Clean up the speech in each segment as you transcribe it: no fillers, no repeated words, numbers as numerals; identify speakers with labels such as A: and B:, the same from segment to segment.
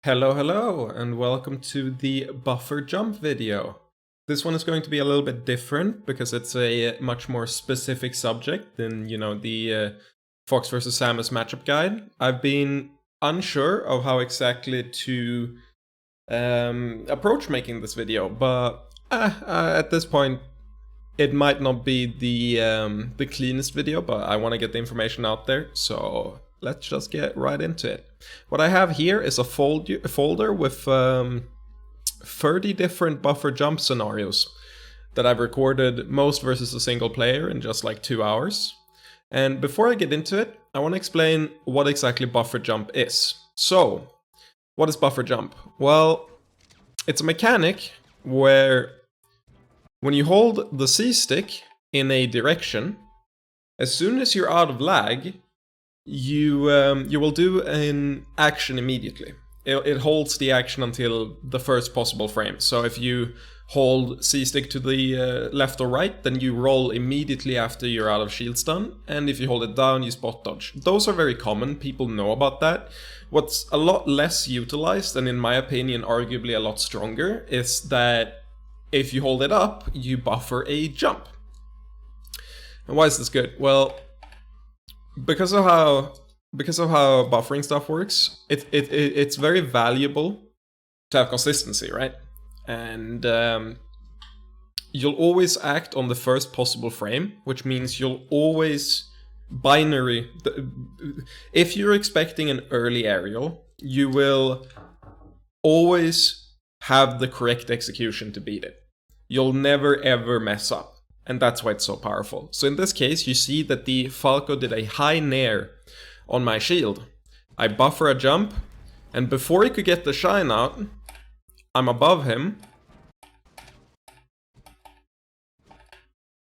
A: Hello, and welcome to the buffer jump video. This one is going to be a little bit different because it's a much more specific subject than, the Fox vs. Samus matchup guide. I've been unsure of how exactly to approach making this video, but at this point, it might not be the cleanest video, but I want to get the information out there, so let's just get right into it. What I have here is a folder with 30 different buffer jump scenarios that I've recorded, most versus a single player, in just like 2 hours. And before I get into it, I want to explain what exactly buffer jump is. So, what is buffer jump? Well, it's a mechanic where when you hold the C stick in a direction, as soon as you're out of lag, you will do an action immediately. It holds the action until the first possible frame. So if you hold C stick to the left or right, then you roll immediately after you're out of shield stun. And if you hold it down, you spot dodge. Those are very common, people know about that. What's a lot less utilized, and in my opinion arguably a lot stronger, is that if you hold it up, you buffer a jump. And why is this good? Well, because of how buffering stuff works, it's very valuable to have consistency, right? And you'll always act on the first possible frame, which means you'll always binary. If you're expecting an early aerial, you will always have the correct execution to beat it. You'll never ever mess up. And that's why it's so powerful. So in this case, you see that the Falco did a high nair on my shield. I buffer a jump, and before he could get the shine out, I'm above him.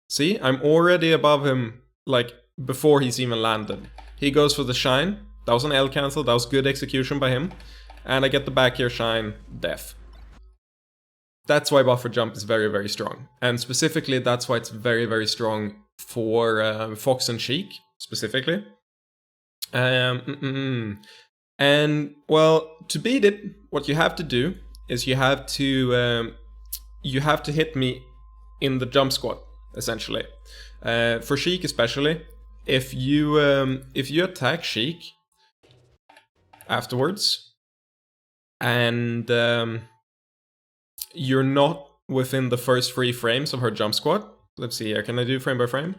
A: See, I'm already above him, like, before he's even landed. He goes for the shine. That was an L cancel, that was good execution by him. And I get the back air shine, death. That's why buffer jump is very, very strong. And specifically, that's why it's very, very strong for Fox and Sheik, specifically. And, well, to beat it, what you have to do is you have to hit me in the jump squat, essentially. For Sheik especially, if you attack Sheik afterwards, and you're not within the first 3 frames of her jump squat. Let's see here, can I do frame by frame?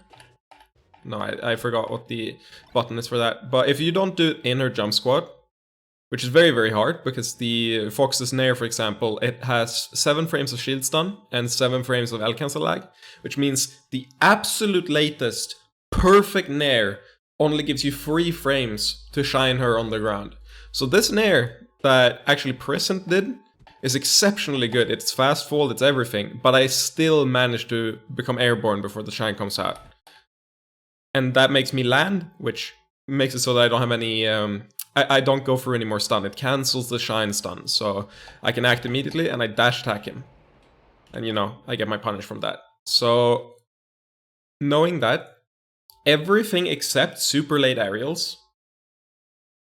A: No, I forgot what the button is for that. But if you don't do it in her jump squat, which is very, very hard, because the Fox's Nair, for example, it has 7 frames of shield stun and 7 frames of L cancel lag, which means the absolute latest perfect Nair only gives you 3 frames to shine her on the ground. So this Nair that actually Present did is exceptionally good. It's fast fall, it's everything, but I still managed to become airborne before the shine comes out. And that makes me land, which makes it so that I don't have any, I don't go through any more stun. It cancels the shine stun, so I can act immediately and I dash attack him. And I get my punish from that. So, knowing that, everything except super late aerials,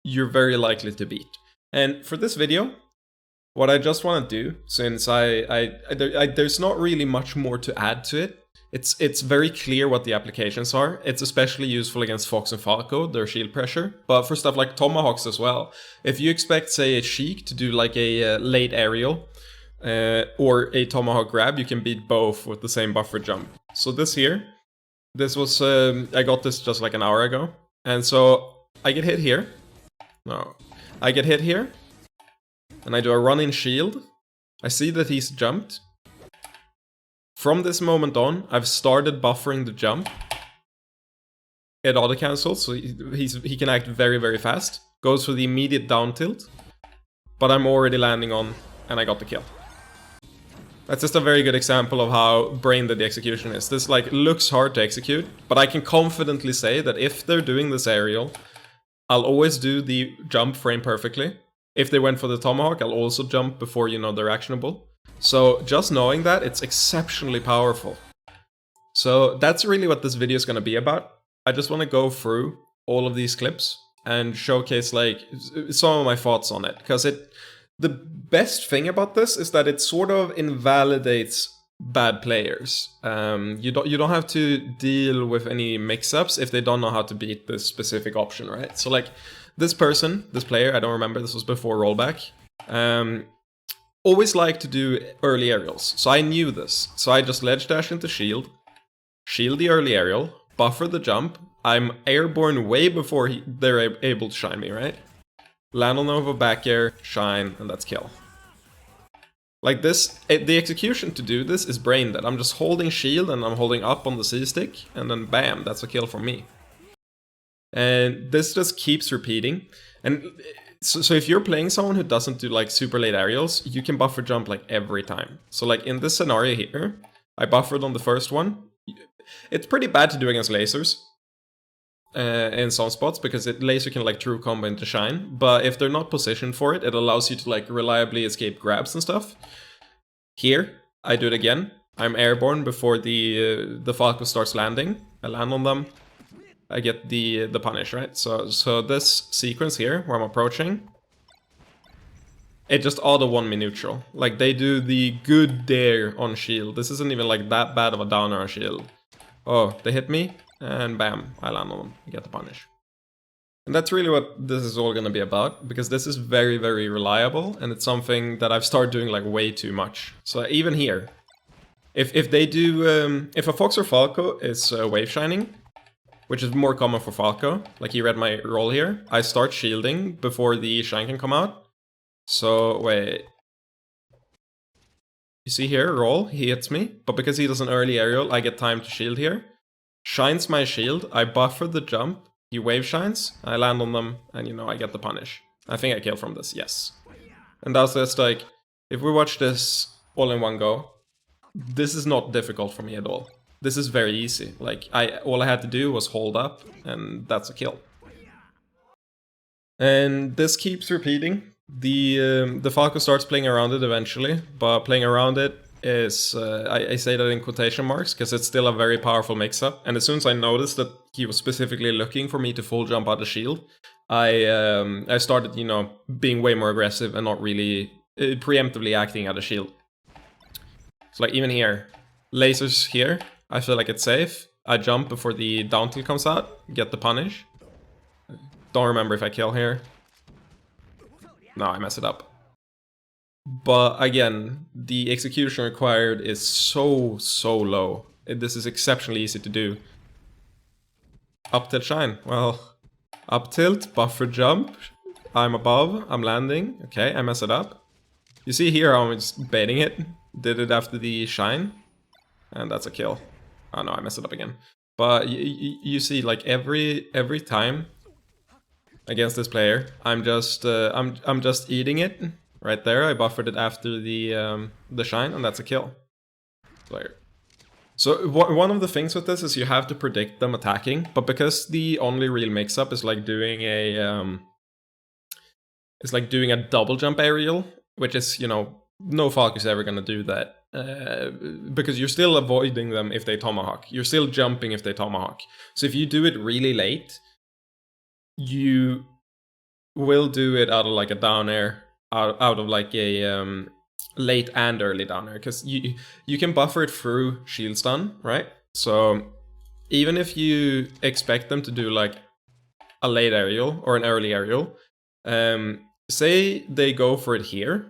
A: you're very likely to beat. And for this video, what I just want to do, since there's not really much more to add to it, it's very clear what the applications are. It's especially useful against Fox and Falco, their shield pressure, but for stuff like Tomahawks as well. If you expect, say, a Sheik to do like a late aerial, or a Tomahawk grab, you can beat both with the same buffer jump. So this was, I got this just like an hour ago, and so I get hit here. No, I get hit here. And I do a run-in shield. I see that he's jumped. From this moment on, I've started buffering the jump. It auto-cancels, so he can act very, very fast. Goes for the immediate down tilt. But I'm already landing on, and I got the kill. That's just a very good example of how brain-dead the execution is. This looks hard to execute, but I can confidently say that if they're doing this aerial, I'll always do the jump frame perfectly. If they went for the Tomahawk, I'll also jump before they're actionable. So just knowing that, it's exceptionally powerful. So that's really what this video is going to be about. I just want to go through all of these clips and showcase some of my thoughts on it, because The best thing about this is that it sort of invalidates bad players. You don't have to deal with any mix-ups if they don't know how to beat this specific option, right? So like this player, I don't remember, this was before rollback, always liked to do early aerials. So I knew this. So I just ledge dash into shield the early aerial, buffer the jump. I'm airborne way before they're able to shine me, right? Land on them with a back air, shine, and that's kill. Like this, the execution to do this is brain dead. I'm just holding shield and I'm holding up on the C-stick, and then bam, that's a kill for me. And this just keeps repeating. And so if you're playing someone who doesn't do like super late aerials, you can buffer jump like every time. So like in this scenario here, I buffered on the first one. It's pretty bad to do against lasers in some spots, because laser can like true combo into shine, but if they're not positioned for it, it allows you to like reliably escape grabs and stuff. Here, I do it again. I'm airborne before the Falco starts landing. I land on them. I get the punish, right? So this sequence here, where I'm approaching, it just auto won me neutral. Like they do the good dare on shield. This isn't even like that bad of a downer on shield. Oh, they hit me, and bam, I land on them. I get the punish. And that's really what this is all going to be about, because this is very, very reliable, and it's something that I've started doing like way too much. So even here, if they do, if a Fox or Falco is wave shining, which is more common for Falco, like he read my roll here, I start shielding before the shine can come out. So wait. You see here, roll, he hits me, but because he does an early aerial, I get time to shield here. Shines my shield, I buffer the jump, he wave shines, I land on them, and you know, I get the punish. I think I kill from this, yes. And that's just like, if we watch this all in one go, this is not difficult for me at all. This is very easy. Like, all I had to do was hold up, and that's a kill. And this keeps repeating. The Falco starts playing around it eventually, but playing around it is, I say that in quotation marks, because it's still a very powerful mix-up. And as soon as I noticed that he was specifically looking for me to full jump out of shield, I started, you know, being way more aggressive and not really preemptively acting out of shield. So like even here, lasers here, I feel like it's safe. I jump before the down tilt comes out, get the punish. Don't remember if I kill here. No, I mess it up. But again, the execution required is so low. This is exceptionally easy to do. Up tilt shine. Well, up tilt, buffer jump. I'm above, I'm landing. Okay, I mess it up. You see here I'm just baiting it. Did it after the shine. And that's a kill. Oh no, I messed it up again. But you see, like every time against this player, I'm just eating it right there. I buffered it after the shine, and that's a kill. So one of the things with this is you have to predict them attacking, but because the only real mix-up is like doing a double jump aerial, which is, you know, no Falco is ever gonna do that. Because you're still avoiding them if they tomahawk. You're still jumping if they tomahawk. So if you do it really late, you will do it out of like a down air, out of like a late and early down air, because you can buffer it through shield stun, right? So even if you expect them to do like a late aerial or an early aerial, say they go for it here,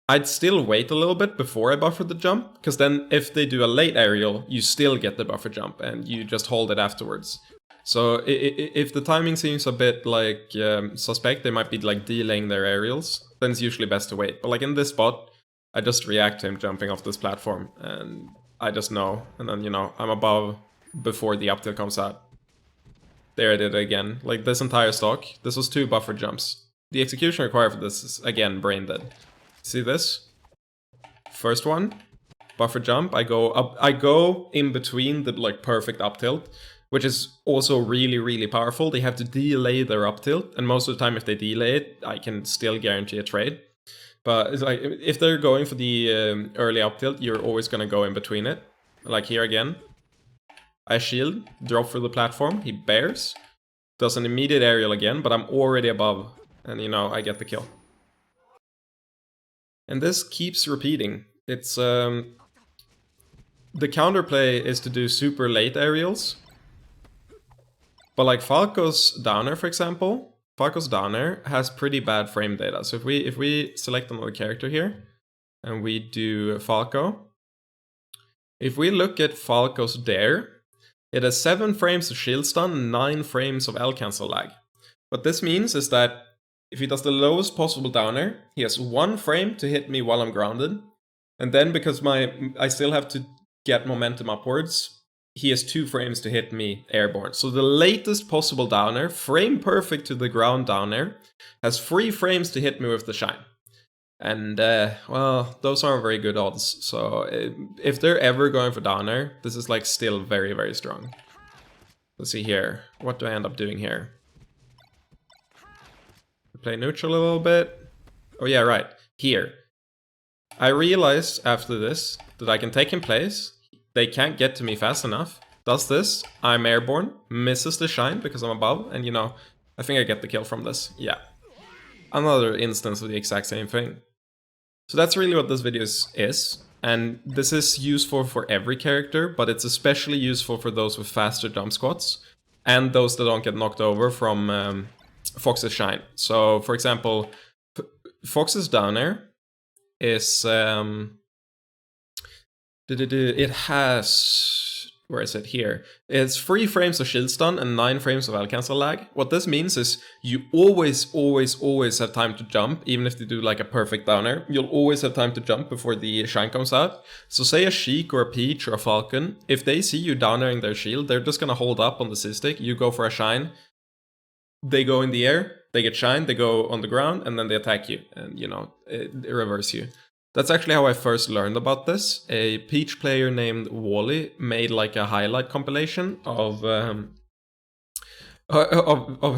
A: I'd still wait a little bit before I buffer the jump, because then if they do a late aerial, you still get the buffer jump and you just hold it afterwards. So if the timing seems a bit like suspect, they might be like delaying their aerials, then it's usually best to wait. But like in this spot, I just react to him jumping off this platform, and I just know, and then, you know, I'm above before the up tilt comes out. There I did it again. Like this entire stock, this was 2 buffer jumps. The execution required for this is, again, brain dead. See this? First one, buffer jump, I go up, I go in between the like perfect up tilt, which is also really powerful. They have to delay their up tilt, and most of the time if they delay it, I can still guarantee a trade. But it's like, if they're going for the early up tilt, you're always gonna go in between it. Like here again, I shield, drop through the platform, he bears, does an immediate aerial again, but I'm already above, and you know, I get the kill. And this keeps repeating. It's the counterplay is to do super late aerials. But like Falco's downer, for example, Falco's downer has pretty bad frame data. So if we select another character here and we do Falco, if we look at Falco's dare, it has 7 frames of shield stun and 9 frames of L cancel lag. What this means is that if he does the lowest possible downer, he has 1 frame to hit me while I'm grounded. And then because I still have to get momentum upwards, he has 2 frames to hit me airborne. So the latest possible downer, frame perfect to the ground downer, has 3 frames to hit me with the shine. And, well, those aren't very good odds. So if they're ever going for downer, this is like still very, very strong. Let's see here. What do I end up doing here? Play neutral a little bit. Oh yeah, right. Here. I realized after this that I can take in place. They can't get to me fast enough. Does this. I'm airborne. Misses the shine because I'm above. And you know, I think I get the kill from this. Yeah. Another instance of the exact same thing. So that's really what this video is. And this is useful for every character, but it's especially useful for those with faster jump squats and those that don't get knocked over from Fox's shine. So, for example, Fox's downer is it has, where is it here? It's 3 frames of shield stun and 9 frames of L cancel lag. What this means is you always have time to jump, even if you do like a perfect downer. You'll always have time to jump before the shine comes out. So say a Sheik or a Peach or a Falcon, if they see you downering their shield, they're just gonna hold up on the C-stick, you go for a shine, they go in the air, they get shine, they go on the ground, and then they attack you, and you know, it reverse you. That's actually how I first learned about this. A Peach player named Wally made like a highlight compilation of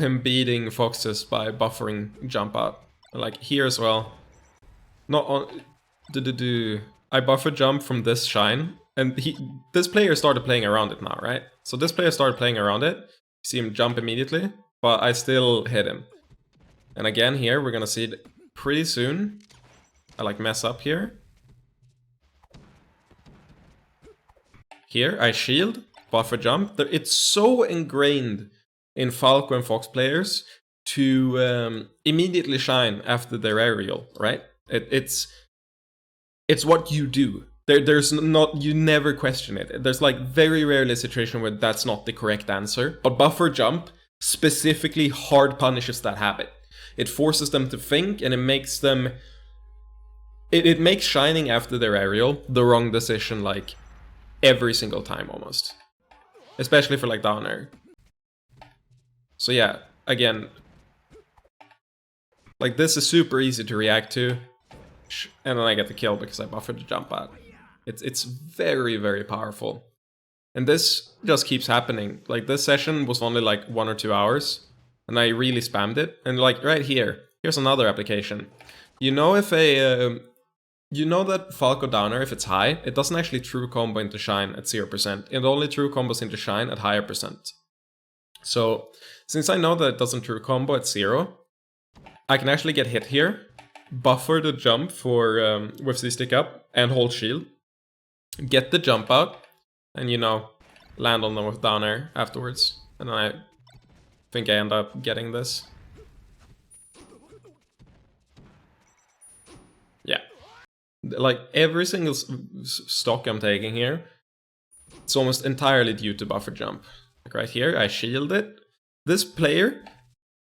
A: him beating Foxes by buffering jump out. Like here as well. Not on I buffer jump from this shine, and this player started playing around it now, right? So this player started playing around it. See him jump immediately, but I still hit him. And again here we're gonna see it pretty soon. I like mess up here. Here, I shield, buffer jump. It's so ingrained in Falco and Fox players to immediately shine after their aerial, right? It's what you do. There's not, you never question it. There's like very rarely a situation where that's not the correct answer. But buffer jump specifically hard punishes that habit. It forces them to think, and it makes them... It makes shining after their aerial the wrong decision like every single time almost. Especially for like downer. So yeah, again, like this is super easy to react to. And then I get the kill because I buffered the jump out. It's very, very powerful. And this just keeps happening. Like this session was only like 1 or 2 hours. And I really spammed it. And like right here, here's another application. You know if a... you know that Falco downer, if it's high, it doesn't actually true combo into shine at 0%. It only true combos into shine at higher percent. So, since I know that it doesn't true combo at 0, I can actually get hit here, buffer the jump for with the stick up, and hold shield, get the jump out, and you know, land on them with downer afterwards. And I think I end up getting this. Yeah. Like every single stock I'm taking here, it's almost entirely due to buffer jump. Like right here, I shield it. This player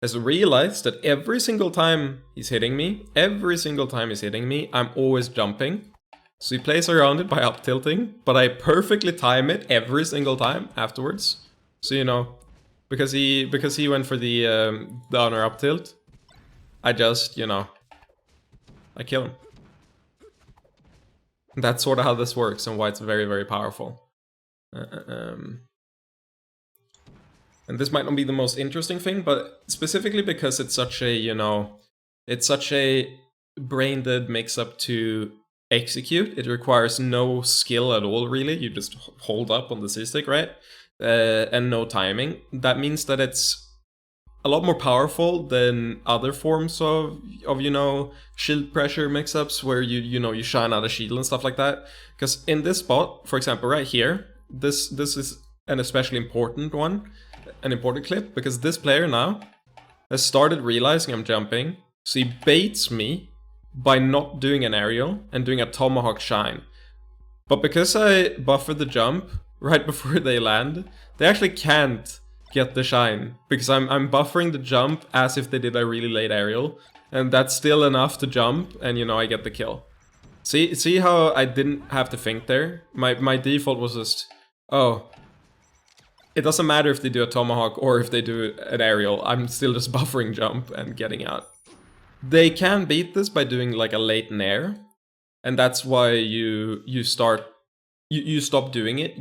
A: has realized that every single time he's hitting me, I'm always jumping. So he plays around it by up tilting, but I perfectly time it every single time afterwards. So you know, because he went for the downer up tilt, I just, you know, I kill him. That's sort of how this works and why it's very, very powerful. And this might not be the most interesting thing, but specifically because it's such a, you know, it's such a brain-dead mix-up to execute. It requires no skill at all, really. You just hold up on the C-stick, right? And no timing. That means that it's a lot more powerful than other forms of you know, shield pressure mix-ups where you shine out a shield and stuff like that. Because in this spot, for example, right here, this is an especially important one, an important clip, because this player now has started realizing I'm jumping, so he baits me by not doing an aerial and doing a tomahawk shine. But because I buffer the jump right before they land, they actually can't get the shine, because I'm buffering the jump as if they did a really late aerial, and that's still enough to jump, and you know, I get the kill. See how I didn't have to think there? My default was just, oh, it doesn't matter if they do a tomahawk or if they do an aerial, I'm still just buffering jump and getting out. They can beat this by doing like a late nair, and that's why you stop doing it.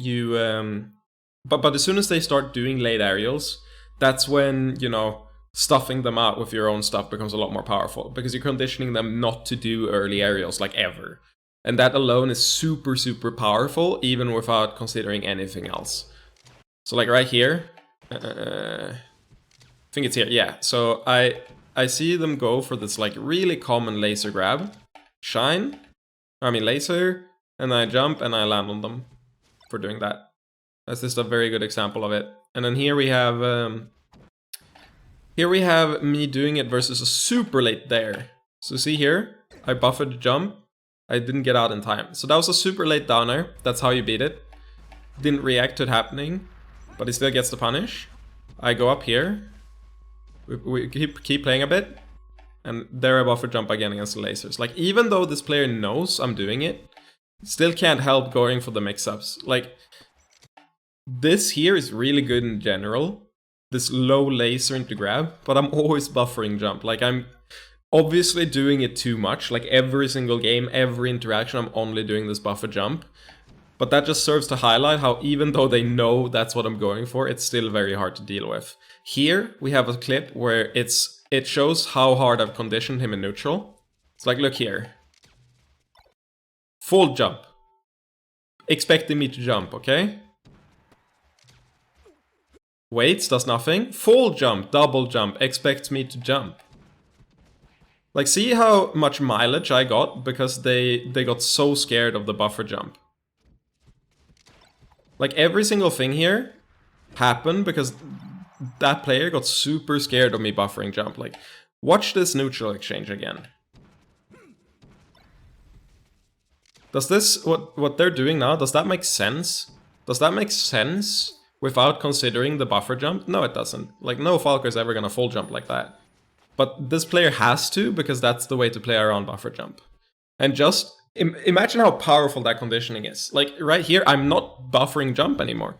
A: But as soon as they start doing late aerials, that's when, you know, stuffing them out with your own stuff becomes a lot more powerful, because you're conditioning them not to do early aerials like ever. And that alone is super, super powerful, even without considering anything else. So like right here, I think it's here, yeah. So I see them go for this like really common laser grab, laser, and I jump and I land on them for doing that. That's just a very good example of it. And then here we have me doing it versus a super late dare. So see here, I buffered the jump, I didn't get out in time. So that was a super late down air, that's how you beat it. Didn't react to it happening, but he still gets the punish. I go up here, we keep playing a bit, and there I buffer jump again against the lasers. Like, even though this player knows I'm doing it, still can't help going for the mix-ups. Like, this here is really good in general, this low laser into grab, but I'm always buffering jump. Like, I'm obviously doing it too much. Like, every single game, every interaction, I'm only doing this buffer jump. But that just serves to highlight how, even though they know that's what I'm going for, it's still very hard to deal with. Here, we have a clip where it shows how hard I've conditioned him in neutral. It's like, look here. Full jump. Expecting me to jump, okay? Waits, does nothing. Full jump, double jump, expects me to jump. Like, see how much mileage I got because they got so scared of the buffer jump. Like, every single thing here happened because that player got super scared of me buffering jump. Like, watch this neutral exchange again. Does this, what they're doing now, does that make sense? Does that make sense without considering the buffer jump? No, it doesn't. Like, no Falco is ever gonna full jump like that. But this player has to, because that's the way to play around buffer jump. And just imagine how powerful that conditioning is. Like, right here, I'm not buffering jump anymore.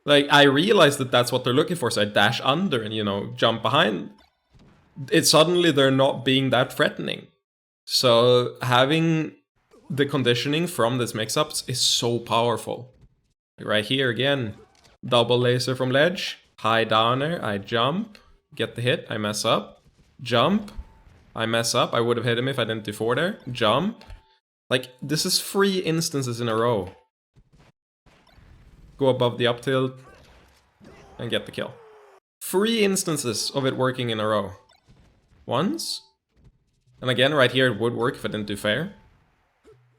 A: Like, I realize that that's what they're looking for, so I dash under and, you know, jump behind. It's suddenly they're not being that threatening. So having the conditioning from this mix-ups is so powerful. Right here again, double laser from ledge, high downer, I jump, get the hit, I mess up, jump, I mess up, I would have hit him if I didn't do 4 there, jump. Like, this is 3 instances in a row. Go above the up tilt and get the kill. 3 instances of it working in a row. Once, and again right here it would work if I didn't do fair.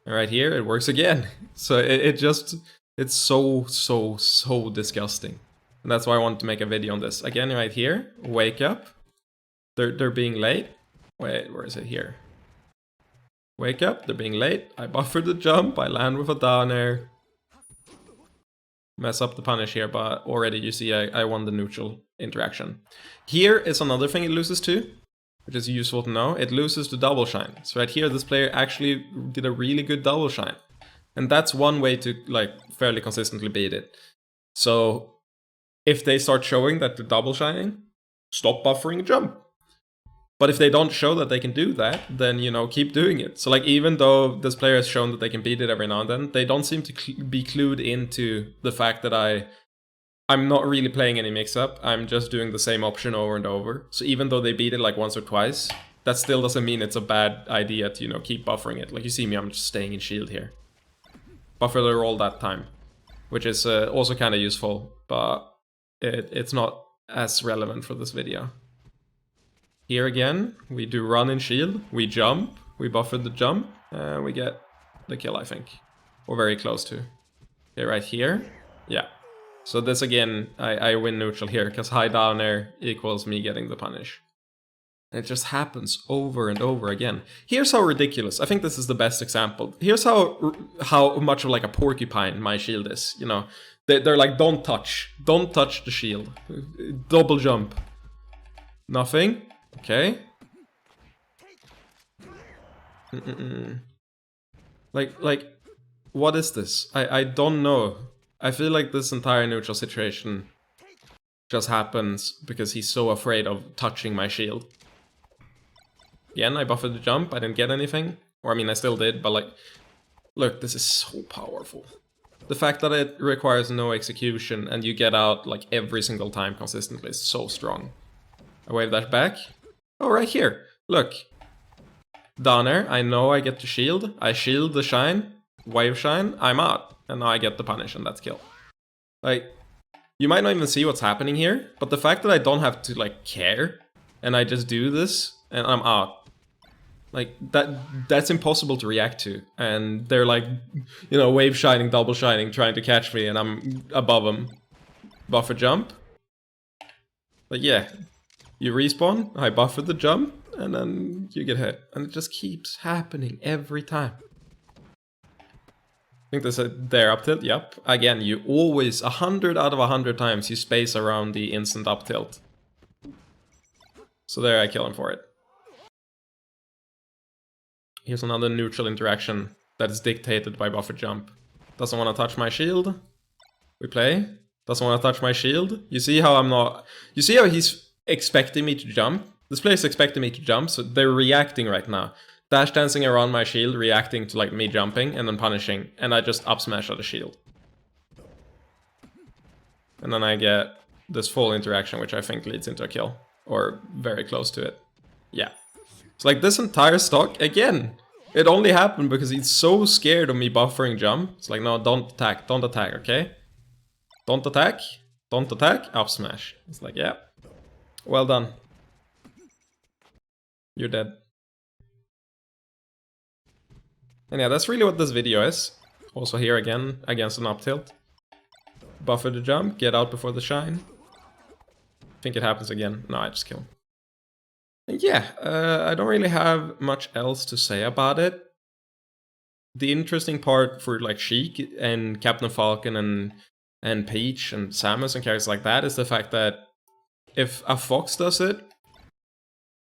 A: And right here it works again. So it's so disgusting. And that's why I wanted to make a video on this. Again, right here, wake up. They're being late. Wait, where is it here? Wake up, they're being late. I buffer the jump, I land with a down air. Mess up the punish here, but already you see I won the neutral interaction. Here is another thing it loses to, which is useful to know. It loses to double shine. So right here, this player actually did a really good double shine. And that's one way to, like, fairly consistently beat it. So if they start showing that they're double shining, stop buffering jump. But if they don't show that they can do that, then, you know, keep doing it. So, like, even though this player has shown that they can beat it every now and then, they don't seem to be clued into the fact that I'm not really playing any mix-up. I'm just doing the same option over and over. So even though they beat it like once or twice, that still doesn't mean it's a bad idea to, you know, keep buffering it. Like, you see me, I'm just staying in shield here. Buffer the roll that time, which is also kind of useful, but it's not as relevant for this video. Here again, we do run and shield, we jump, we buffer the jump, and we get the kill, I think. Or very close to. Okay, right here. Yeah. So this again, I win neutral here, because high down air equals me getting the punish. And it just happens over and over again. Here's how ridiculous. I think this is the best example. Here's how much of like a porcupine my shield is. You know, they're like, don't touch the shield. Double jump. Nothing. Okay. Like, what is this? I don't know. I feel like this entire neutral situation just happens because he's so afraid of touching my shield. Again, I buffered the jump, I didn't get anything. Or I mean, I still did, but like, look, this is so powerful. The fact that it requires no execution and you get out like every single time consistently is so strong. I wave that back. Oh, right here. Look. Down there, I know I get the shield. I shield the shine. Wave shine. I'm out. And now I get the punish and that's kill. Like, you might not even see what's happening here, but the fact that I don't have to like care and I just do this and I'm out. Like, that's impossible to react to. And they're like, you know, wave shining, double shining, trying to catch me and I'm above them. Buffer jump. But yeah, you respawn, I buffer the jump, and then you get hit. And it just keeps happening every time. I think there's a there up tilt, yep. Again, you always, 100 out of 100 times, you space around the instant up tilt. So there I kill him for it. Here's another neutral interaction that is dictated by buffer jump. Doesn't want to touch my shield. We play. Doesn't want to touch my shield. You see how I'm not... You see how he's expecting me to jump? This player's expecting me to jump, so they're reacting right now. Dash dancing around my shield, reacting to like me jumping and then punishing. And I just up smash at the shield. And then I get this full interaction, which I think leads into a kill. Or very close to it. Yeah. It's like this entire stock, again, it only happened because he's so scared of me buffering jump. It's like, no, don't attack, okay? Don't attack, up smash. It's like, yeah, well done. You're dead. And yeah, that's really what this video is. Also here again, against an up tilt. Buffer the jump, get out before the shine. Think it happens again. No, I just kill. And yeah, I don't really have much else to say about it. The interesting part for like Sheik and Captain Falcon and Peach and Samus and characters like that is the fact that if a Fox does it,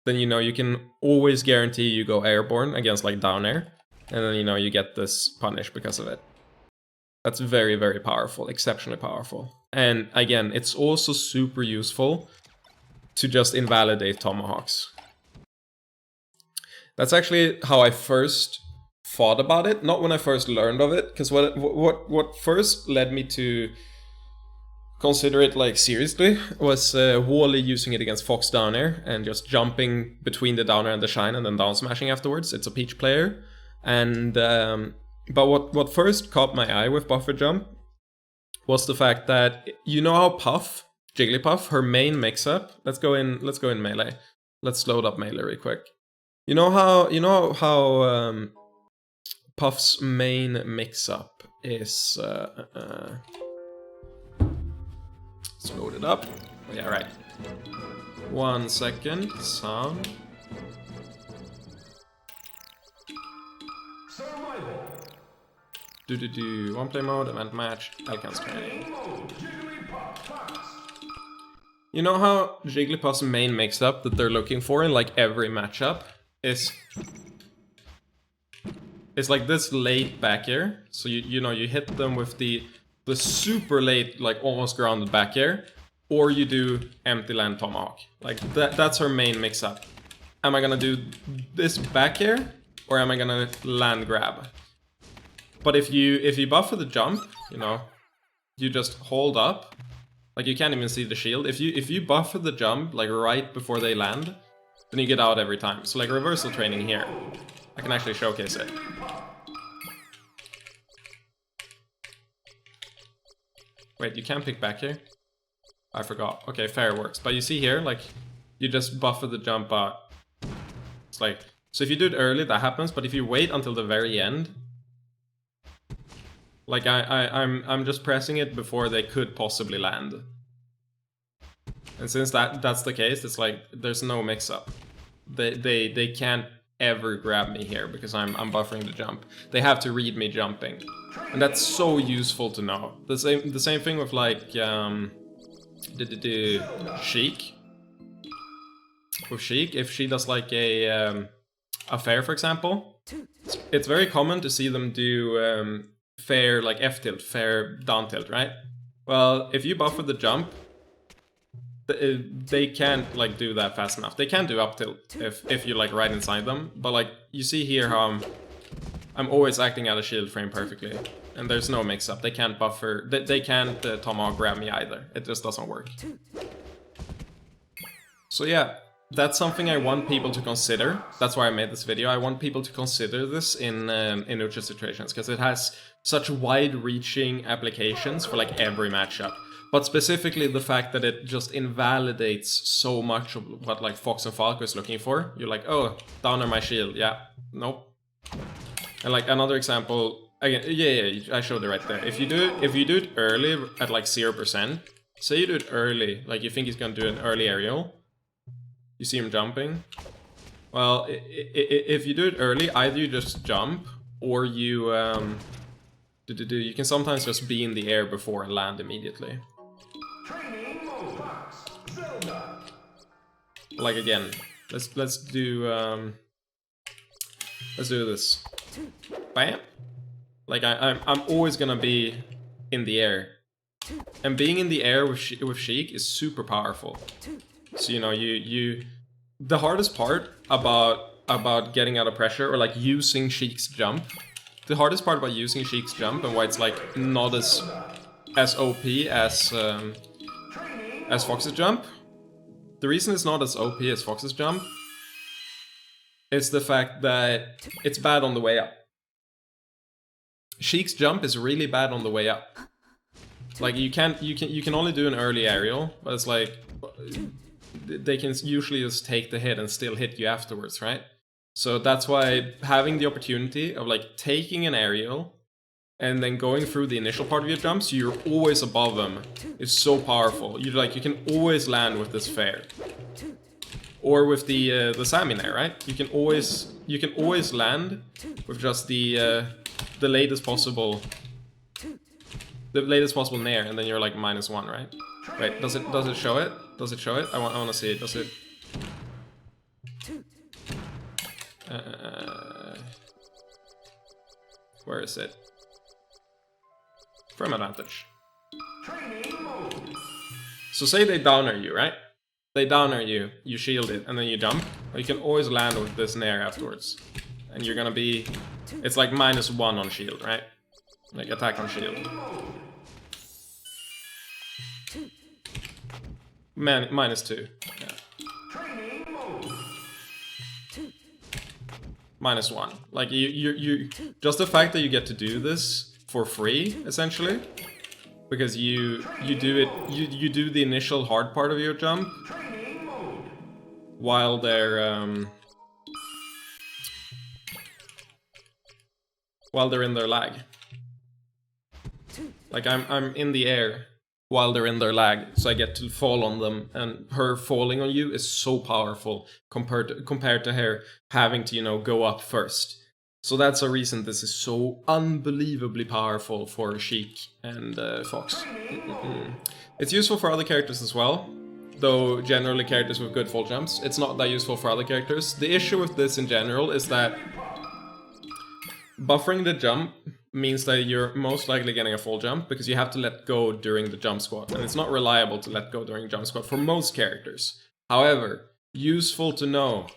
A: then you know you can always guarantee you go airborne against like down air, and then you know you get this punish because of it. That's very, very powerful, exceptionally powerful. And again, it's also super useful to just invalidate tomahawks. That's actually how I first thought about it, not when I first learned of it, because what first led me to consider it like seriously was Wally using it against Fox down air and just jumping between the down air and the shine and then down smashing afterwards. It's a Peach player, and but what first caught my eye with buffer jump was the fact that you know how Puff, Jigglypuff, her main mix-up. Let's go in melee. Let's load up melee real quick. You know how Puff's main mix-up is let's load it up. Oh, yeah, right. 1 second. Sound. One play mode, event match, Alcan's training. You know how Jigglypuff's main mix-up that they're looking for in like every matchup is like this late back air. So you know you hit them with the super late, like almost grounded back air, or you do empty land tomahawk. Like that's her main mix-up. Am I gonna do this back air or am I gonna land grab? But if you buffer the jump, you know, you just hold up. Like you can't even see the shield. If you buffer the jump like right before they land, then you get out every time. So like reversal training here. I can actually showcase it. Wait, you can't pick back here? I forgot. Okay, fair works. But you see here, like, You just buffer the jump out. It's like, so if you do it early, that happens, but if you wait until the very end, like I'm just pressing it before they could possibly land. And since that's the case, it's like there's no mix-up. They can't ever grab me here because I'm buffering the jump. They have to read me jumping, and that's so useful to know. The same thing with like Sheik. With Sheik, if she does like a fair, for example, it's very common to see them do fair like F tilt, fair down tilt, right? Well, if you buffer the jump, they can't like do that fast enough. They can do up tilt if you like right inside them, but like you see here how I'm always acting out of shield frame perfectly, and there's no mix up. They can't buffer. They can't tomahawk grab me either. It just doesn't work. So yeah, that's something I want people to consider. That's why I made this video. I want people to consider this in neutral situations because it has such wide-reaching applications for like every matchup. But specifically the fact that it just invalidates so much of what like Fox and Falco is looking for. You're like, oh, downer my shield. Yeah, nope. And like another example, again, yeah, I showed it right there. If you do it early at like 0%, say you do it early, like you think he's gonna do an early aerial, you see him jumping. Well, if you do it early, either you just jump or you you can sometimes just be in the air before and land immediately. Like again, let's do this. Bam. Like I'm always gonna be in the air, and being in the air with Sheik is super powerful. So you know the hardest part about getting out of pressure or like using Sheik's jump. The hardest part about using Sheik's jump and why it's like not as OP as Fox's jump. The reason it's not as OP as Fox's jump is the fact that it's bad on the way up. Sheik's jump is really bad on the way up. Like you can only do an early aerial, but it's like they can usually just take the hit and still hit you afterwards, right? So that's why having the opportunity of like taking an aerial and then going through the initial part of your jump, so you're always above them, is so powerful. You can always land with this fair, or with the Samine, right? You can always land with just the latest possible nair, and then you're like -1, right? Wait, does it show it? Does it show it? I want to see it. Does it? Where is it? Frame advantage. So say they downer you, right? They downer you, you shield it, and then you jump. You can always land with this nair afterwards. And you're gonna be... It's like -1 on shield, right? Like attack on shield. -2. Yeah. -1. Like you just the fact that you get to do this for free, essentially, because you do the initial hard part of your jump while they're in their lag. Like I'm in the air while they're in their lag, so I get to fall on them, and her falling on you is so powerful compared to her having to, you know, go up first. So that's a reason this is so unbelievably powerful for Sheik and Fox. It's useful for other characters as well, though generally characters with good full jumps. It's not that useful for other characters. The issue with this in general is that buffering the jump means that you're most likely getting a full jump because you have to let go during the jump squat, and it's not reliable to let go during jump squat for most characters. However, useful to know.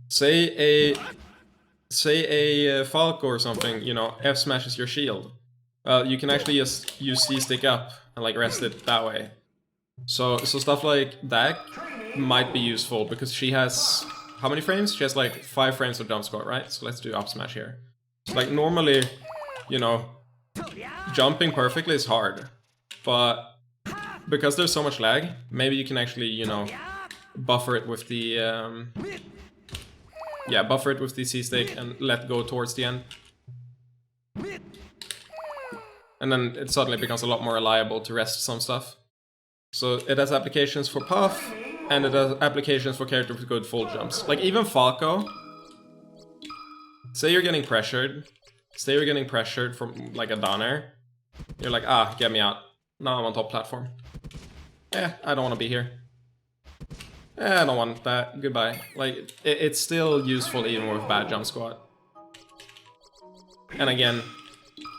A: Say a Falco or something, you know, F smashes your shield. You can actually just use C stick up and like rest it that way. So stuff like that might be useful because she has... How many frames? She has like 5 frames of jump squat, right? So let's do up smash here. So like normally, you know, jumping perfectly is hard, but because there's so much lag, maybe you can actually, you know, buffer it with the yeah, buffer it with the C-stick and let go towards the end. And then it suddenly becomes a lot more reliable to rest some stuff. So it has applications for Puff, and it has applications for characters with good full jumps. Like even Falco, say you're getting pressured from like a down air. You're like, ah, get me out. Now I'm on top platform. I don't want to be here. I don't want that. Goodbye. Like, it's still useful even with bad jump squat. And again,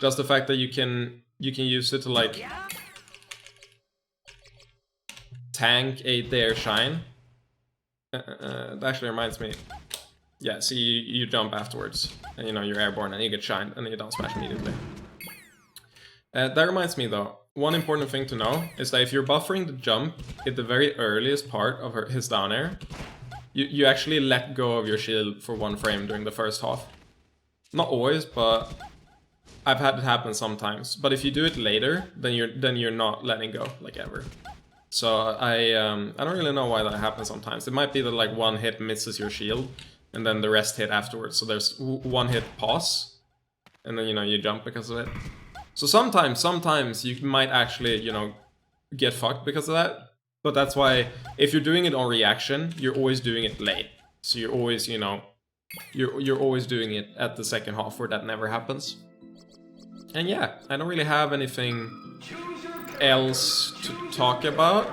A: just the fact that you can use it to like tank a dare shine. That actually reminds me. Yeah, see, you jump afterwards, and you know you're airborne, and you get shined, and then you down smash immediately. That reminds me though, one important thing to know is that if you're buffering the jump at the very earliest part of his down air, you actually let go of your shield for 1 frame during the first half. Not always, but I've had it happen sometimes. But if you do it later, then you're not letting go, like ever. So I don't really know why that happens sometimes. It might be that like 1 hit misses your shield, and then the rest hit afterwards. So there's 1 hit pause, and then you know you jump because of it. So sometimes you might actually, you know, get fucked because of that. But that's why if you're doing it on reaction, you're always doing it late. So you're always, you know, you're always doing it at the second half where that never happens. And yeah, I don't really have anything else to talk about.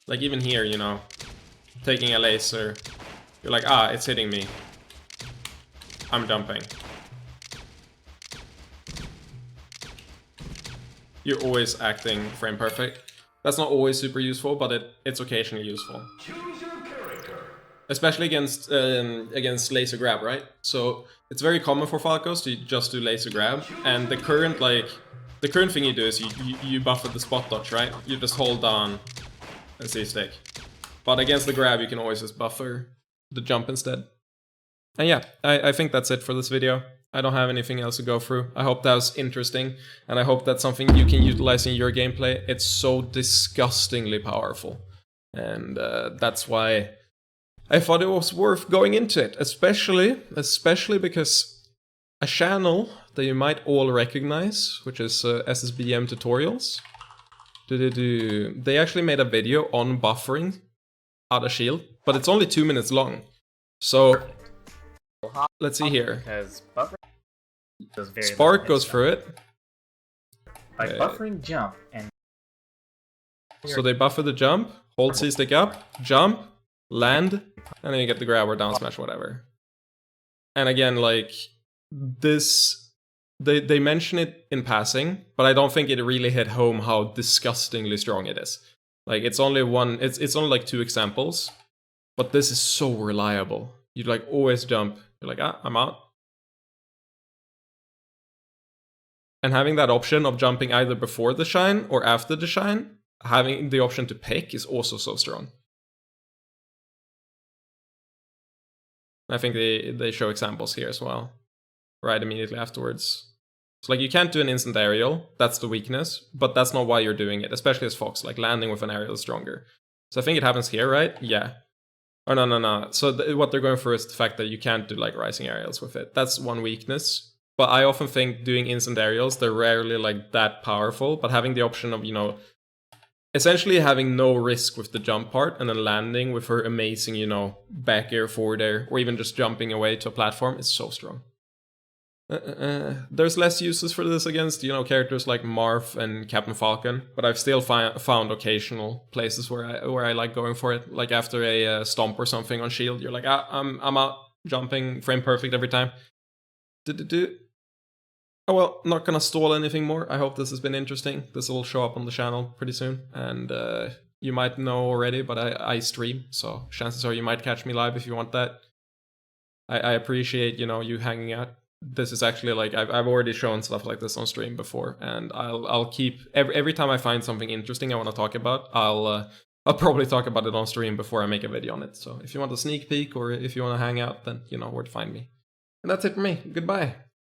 A: Like even here, you know, taking a laser, you're like, ah, it's hitting me. I'm jumping. You're always acting frame perfect. That's not always super useful, but it's occasionally useful. Especially against laser grab, right? So it's very common for Falcos to just do laser grab, and the current thing you do is you buffer the spot dodge, right? You just hold down and C-stick. But against the grab, you can always just buffer the jump instead. And yeah, I think that's it for this video. I don't have anything else to go through. I hope that was interesting, and I hope that's something you can utilize in your gameplay. It's so disgustingly powerful, and that's why I thought it was worth going into it, especially because a channel that you might all recognize, which is SSBM Tutorials, they actually made a video on buffering out of shield, but it's only 2 minutes long. So let's see here. Spark goes through it.
B: By buffering jump and...
A: So they buffer the jump, hold C-stick up, jump, land, and then you get the grab or down smash, whatever. And again, like, this... They mention it in passing, but I don't think it really hit home how disgustingly strong it is. Like, it's only only like 2 examples, but this is so reliable. You like always jump, you're like, ah, I'm out. And having that option of jumping either before the shine or after the shine, having the option to pick is also so strong. I think they show examples here as well, right immediately afterwards. So like you can't do an instant aerial, that's the weakness, but that's not why you're doing it, especially as Fox, like landing with an aerial is stronger. So I think it happens here, right? Yeah. Oh, no. So what they're going for is the fact that you can't do like rising aerials with it. That's one weakness. But I often think doing instant aerials, they're rarely like that powerful, but having the option of, you know, essentially having no risk with the jump part and then landing with her amazing, you know, back air, forward air, or even just jumping away to a platform is so strong. There's less uses for this against, you know, characters like Marth and Captain Falcon, but I've still found occasional places where I like going for it. Like after a stomp or something on shield, you're like, ah, I'm out, jumping frame perfect every time. Oh well, not gonna stall anything more. I hope this has been interesting. This will show up on the channel pretty soon, and you might know already, but I stream, so chances are you might catch me live if you want that. I appreciate, you know, you hanging out. This is actually like I've already shown stuff like this on stream before, and I'll keep every time I find something interesting I want to talk about, I'll probably talk about it on stream before I make a video on it. So if you want a sneak peek or if you want to hang out, then you know where to find me. And that's it for me. Goodbye.